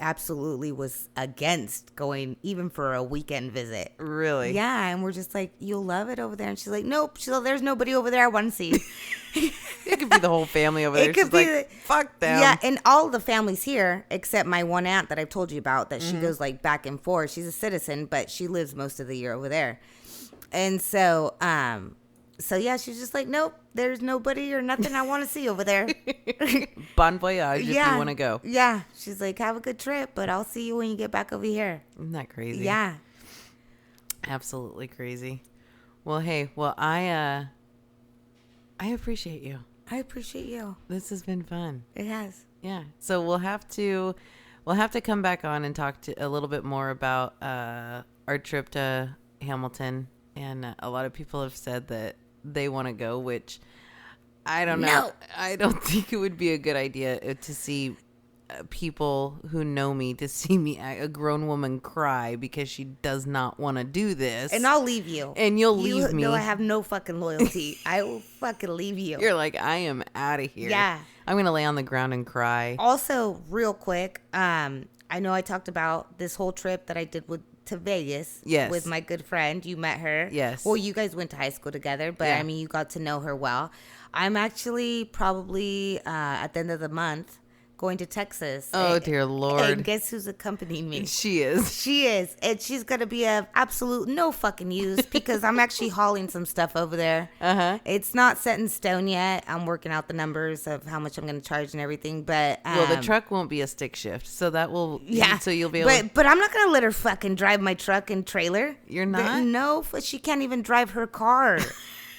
absolutely was against going even for a weekend visit. Really? Yeah. And we're just like, you'll love it over there. And she's like, nope. She's like, there's nobody over there I want to see. It could be the whole family over there. It could She's be like, fuck them. Yeah, and all the families here, except my one aunt that I've told you about, that she goes like back and forth. She's a citizen, but she lives most of the year over there. And so, yeah, she's just like, nope, there's nobody or nothing I want to see over there. Bon voyage if you want to go. Yeah. She's like, have a good trip, but I'll see you when you get back over here. Isn't that crazy? Yeah. Absolutely crazy. Well, hey, I appreciate you. I appreciate you. This has been fun. It has. Yeah. So we'll have to come back on and talk a little bit more about our trip to Hamilton. And a lot of people have said that they want to go, which I don't know. No. I don't think it would be a good idea to see people who know me, to see me, a grown woman, cry because she does not want to do this. And I'll leave you. And you'll leave me. No, I have no fucking loyalty. I will fucking leave you. You're like, I am out of here. Yeah. I'm going to lay on the ground and cry. Also, real quick, I know I talked about this whole trip that I did to Vegas. Yes. With my good friend. You met her. Yes. Well, you guys went to high school together, but yeah. I mean, you got to know her well. I'm actually probably at the end of the month going to Texas. Oh, dear Lord. And guess who's accompanying me? She is. She is. And she's going to be of absolute no fucking use because I'm actually hauling some stuff over there. Uh-huh. It's not set in stone yet. I'm working out the numbers of how much I'm going to charge and everything. But well, the truck won't be a stick shift. So that will. Yeah. So you'll be able But I'm not going to let her fucking drive my truck and trailer. You're not? No, she can't even drive her car.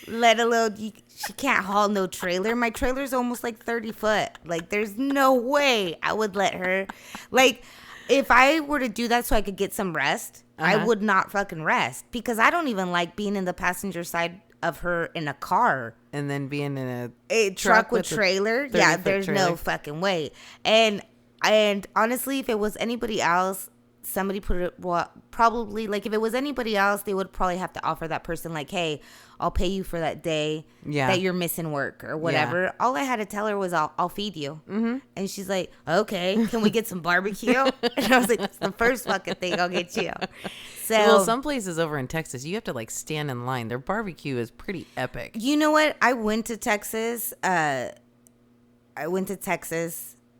let alone she can't haul no trailer. My trailer's almost like 30 foot. Like, there's no way I would let her. Like, if I were to do that so I could get some rest, I would not fucking rest because I don't even like being in the passenger side of her in a car. And then being in a truck with trailer. Yeah, there's no fucking way. And honestly, if it was anybody else, somebody put it, well, probably, like, if it was anybody else, they would probably have to offer that person, like, hey, I'll pay you for that day that you're missing work or whatever. Yeah. All I had to tell her was, I'll feed you. Mm-hmm. And she's like, okay, can we get some barbecue? And I was like, it's the first fucking thing I'll get you. So, well, some places over in Texas, you have to, like, stand in line. Their barbecue is pretty epic. You know what? I went to Texas.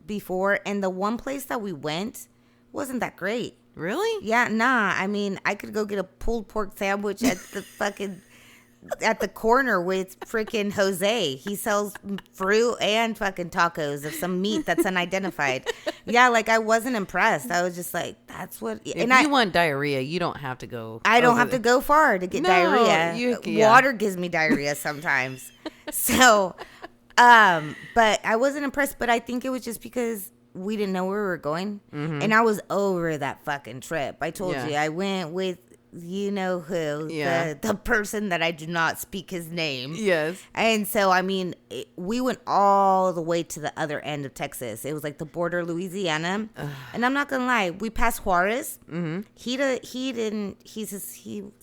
Before, and the one place that we went wasn't that great. Really? Yeah, nah. I mean, I could go get a pulled pork sandwich at the fucking at the corner with freaking Jose. He sells fruit and fucking tacos of some meat that's unidentified. Yeah, like, I wasn't impressed. I was just like, that's what. If you want diarrhea, you don't have to go. I don't have to go far to get diarrhea. Water gives me diarrhea sometimes. So, but I wasn't impressed. But I think it was just because we didn't know where we were going, and I was over that fucking trip. I told you I went with you know who, the person that I do not speak his name. Yes. And so, I mean, we went all the way to the other end of Texas. It was like the border of Louisiana. And I'm not going to lie, we passed Juarez. Mm-hmm. He's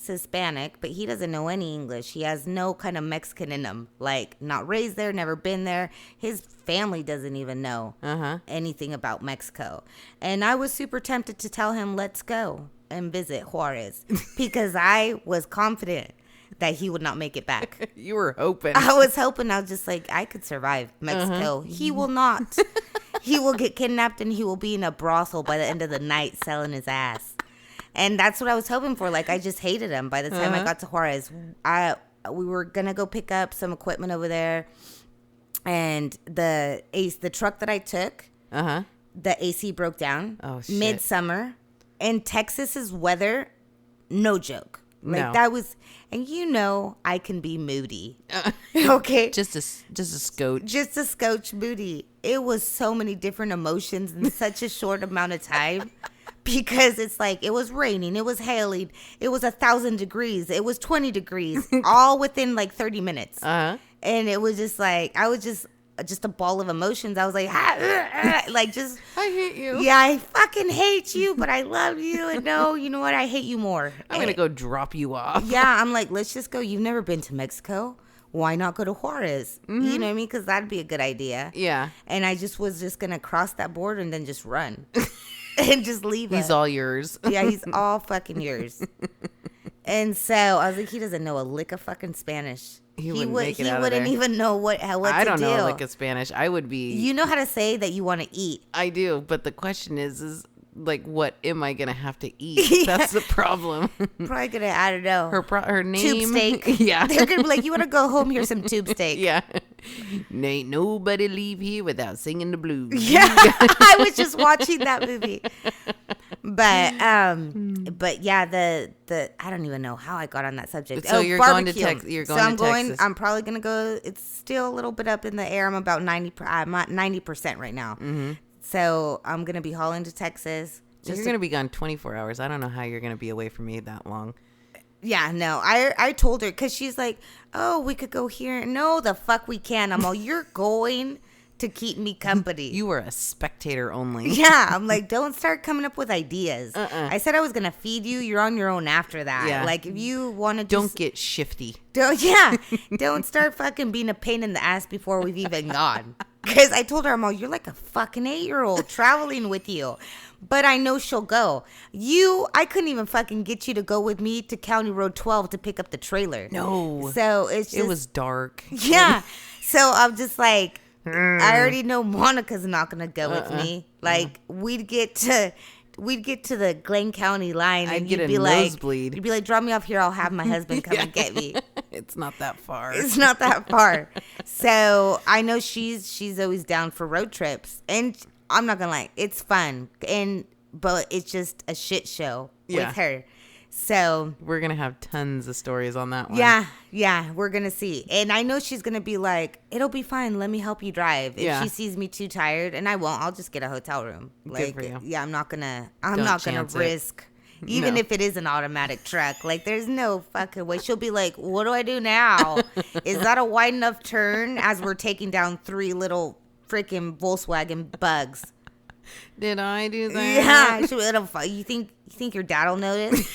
Hispanic, but he doesn't know any English. He has no kind of Mexican in him. Like, not raised there, never been there. His family doesn't even know anything about Mexico. And I was super tempted to tell him, let's go and visit Juarez, because I was confident that he would not make it back. You were hoping. I was hoping. I was just like, I could survive Mexico. He will not. He will get kidnapped and he will be in a brothel by the end of the night selling his ass. And that's what I was hoping for. Like, I just hated him. By the time I got to Juarez, we were going to go pick up some equipment over there. And the truck that I took, the AC broke down midsummer. And Texas's weather, no joke. Like, that was, and you know, I can be moody. Okay. Just a scotch. Just a scotch moody. It was so many different emotions in such a short amount of time. Because it's like, it was raining, it was hailing, it was 1,000 degrees, it was 20 degrees, all within like 30 minutes. And it was just like, I was just a ball of emotions. I was like, like, just, I hate you. Yeah, I fucking hate you, but I love you. And no, you know what? I hate you more. I'm going to go drop you off. Yeah, I'm like, let's just go. You've never been to Mexico. Why not go to Juarez? Mm-hmm. You know what I mean? Because that'd be a good idea. Yeah. And I just was just going to cross that border and then just run and just leave He's all yours. Yeah, he's all fucking yours. And so I was like, he doesn't know a lick of fucking Spanish. He wouldn't even know what to do. I don't know like a Spanish. I would be. You know how to say that you want to eat. I do, but the question is like, what am I gonna have to eat? That's the problem. Probably gonna, I don't know. Her name. Tube steak. Yeah. They're gonna be like, you want to go home? Here's some tube steak. Yeah. Ain't nobody leave here without singing the blues. Yeah. I was just watching that movie. But yeah, the I don't even know how I got on that subject. So you're barbecue. Going to Texas. You're going to Texas. I'm probably gonna go. It's still a little bit up in the air. I'm about 90% right now. Mm-hmm. So I'm gonna be hauling to Texas. You're gonna be gone 24 hours. I don't know how you're gonna be away from me that long. Yeah, no. I told her, because she's like, oh, we could go here. No, the fuck we can. I'm all, you're going to keep me company. You were a spectator only. Yeah, I'm like, don't start coming up with ideas. I said I was gonna feed you. You're on your own after that. Yeah. Like, if you want to, don't get shifty. Don't start fucking being a pain in the ass before we've even gone. Because I told her, I'm all, you're like a fucking 8-year-old traveling with you. But I know she'll go. I couldn't even fucking get you to go with me to County Road 12 to pick up the trailer. No. So it's just, it was dark. Yeah. So I'm just like, I already know Monica's not gonna go with me. Like, we'd get to the Glenn County line, and you'd be nosebleed. You'd be like, drop me off here. I'll have my husband come and get me. It's not that far. It's not that far. So I know she's always down for road trips, and I'm not gonna lie, it's fun, but it's just a shit show with her. So we're going to have tons of stories on that one. Yeah, we're going to see. And I know she's going to be like, it'll be fine. Let me help you drive. If she sees me too tired, and I won't, I'll just get a hotel room. Like, Good for you. yeah, I'm not going to risk, even if it is an automatic truck. Like, there's no fucking way. She'll be like, what do I do now? Is that a wide enough turn as we're taking down 3 little freaking Volkswagen bugs? Did I do that? Yeah. You think your dad will notice?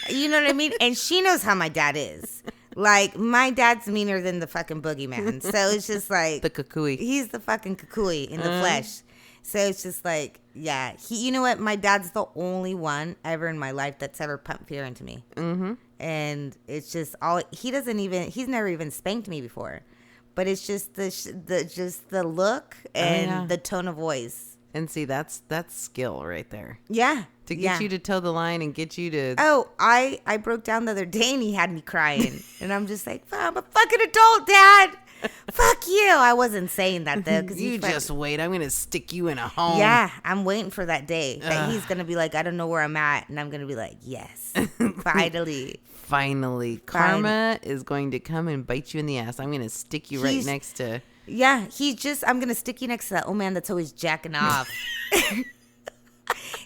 You know what I mean? And she knows how my dad is. Like, my dad's meaner than the fucking boogeyman. So it's just like... The kukui. He's the fucking kukui in the flesh. So it's just like, yeah. You know what? My dad's the only one ever in my life that's ever pumped fear into me. Mm-hmm. And it's just all... He's never even spanked me before. But it's just the look and the tone of voice. And see, that's skill right there. Yeah. To get you to toe the line and get you to... Oh, I broke down the other day and he had me crying. And I'm just like, I'm a fucking adult, Dad. Fuck you. I wasn't saying that, though. You just wait. I'm going to stick you in a home. Yeah, I'm waiting for that day. That he's going to be like, I don't know where I'm at. And I'm going to be like, yes, finally. Finally. Karma is going to come and bite you in the ass. I'm going to stick you right next to... Yeah, I'm going to stick you next to that old man that's always jacking off.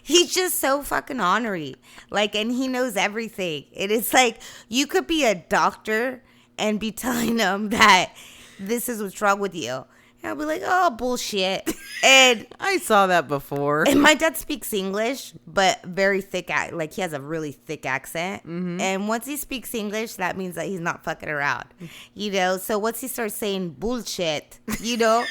He's just so fucking ornery. Like, and he knows everything. It is like, you could be a doctor and be telling him that this is what's wrong with you. And I'll be like, oh, bullshit. And I saw that before. And my dad speaks English, but very thick. Like, he has a really thick accent. Mm-hmm. And once he speaks English, that means that he's not fucking around. You know? So once he starts saying bullshit, you know?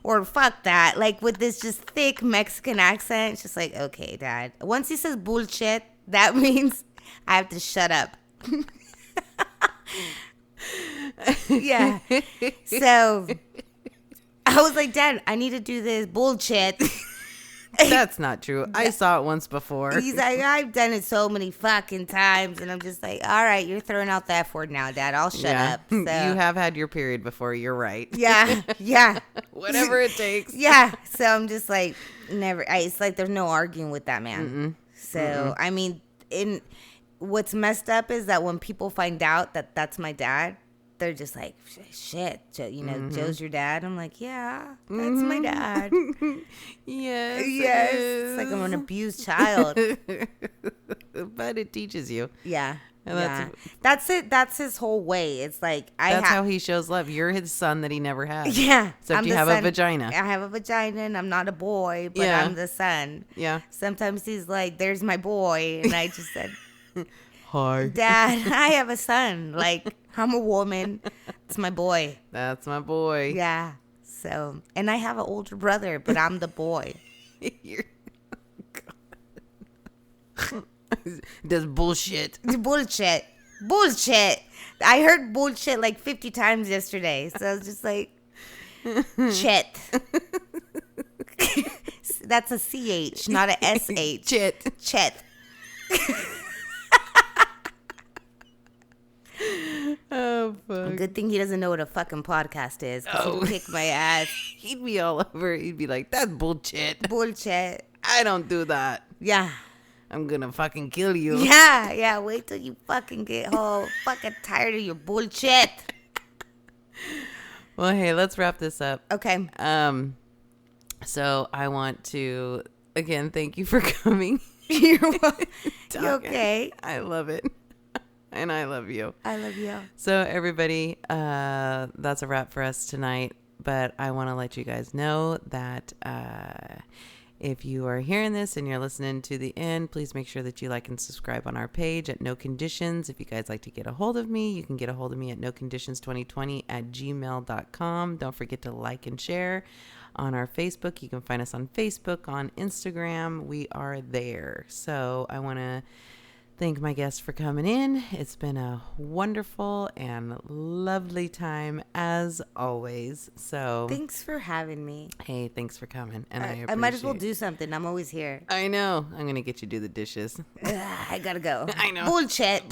or fuck that. Like, with this just thick Mexican accent, it's just like, okay, Dad. Once he says bullshit, that means I have to shut up. Yeah. So I was like, Dad, I need to do this bullshit. That's not true. I saw it once before. He's like, I've done it so many fucking times. And I'm just like, all right, you're throwing out the F word now, Dad. I'll shut up. So. You have had your period before. You're right. Yeah. Whatever it takes. Yeah. So I'm just like, it's like there's no arguing with that man. Mm-mm. So, I mean, what's messed up is that when people find out that that's my dad, they're just like, shit, you know, Joe's your dad. I'm like, yeah, that's my dad. Yes. It's like I'm an abused child. But it teaches you. Yeah. That's it. That's his whole way. It's like, that's how he shows love. You're his son that he never had. Yeah. Except you have a vagina. I have a vagina and I'm not a boy, but I'm the son. Yeah. Sometimes he's like, there's my boy. And I just said, hi, Dad, I have a son. Like, I'm a woman. It's my boy. That's my boy. Yeah. So, and I have an older brother, but I'm the boy. Does bullshit. Bullshit. I heard bullshit like 50 times yesterday. So I was just like, Chet. That's a CH, not a SH. Chet. Oh, fuck. Good thing he doesn't know what a fucking podcast is. Because he'd kick my ass. He'd be all over. He'd be like, that's bullshit. Bullshit. I don't do that. Yeah. I'm gonna fucking kill you. Yeah. Wait till you fucking get home. Fucking tired of your bullshit. Well, hey, let's wrap this up. Okay. So I want to, again, thank you for coming. You're welcome. You okay? I love it. And I love you. I love you. So everybody, that's a wrap for us tonight. But I want to let you guys know that if you are hearing this and you're listening to the end, please make sure that you like and subscribe on our page at No Conditions. If you guys like to get a hold of me, you can get a hold of me at noconditions2020@gmail.com. Don't forget to like and share on our Facebook. You can find us on Facebook, on Instagram. We are there. So I want to thank my guests for coming in. It's been a wonderful and lovely time as always. So thanks for having me. Hey, thanks for coming. And I might as well do something. I'm always here. I know. I'm going to get you to do the dishes. I gotta go. I know. Bullshit.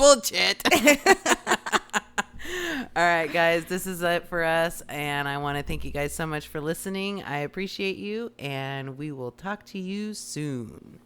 All right, guys, this is it for us. And I want to thank you guys so much for listening. I appreciate you. And we will talk to you soon.